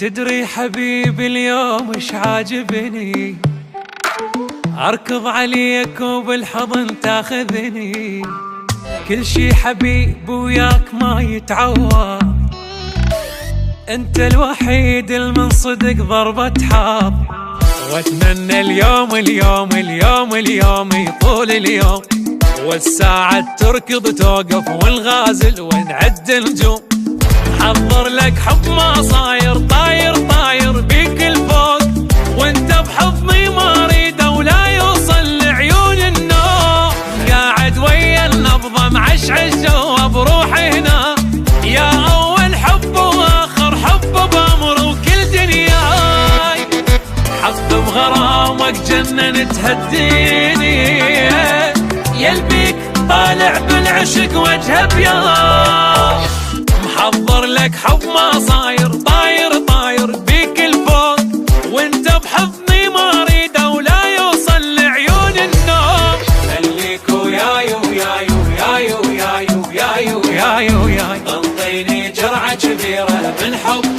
تدري حبيبي اليوم ايش عاجبني، اركض عليك وبالحضن تاخذني، كل شي حبيب وياك ما يتعوض، انت الوحيد المن صدق ضربة حظ، واتمنى اليوم اليوم اليوم اليوم يطول اليوم، والساعة تركض توقف والغازل ونعد النجوم، حضر لك حب ما صاير طاير طاير بيك الفوق، وانت بحضني ما اريد ولا يوصل لعيون النوم، قاعد ويا النبضة معشعش جوا بروحي هنا، يا اول حب واخر حب بامر وكل دنياي، حظ بغرامك جنن تهديني، يلبيك طالع بالعشق وجه بياض، محضر لك حب ما صاير طاير طاير بيك الفوق، وانت بحضني ما اريد ولا يوصل لعيون النوم، خليك وياي وياي وياي وياي وياي وياي وياي، انطيني جرعة كبيرة من حب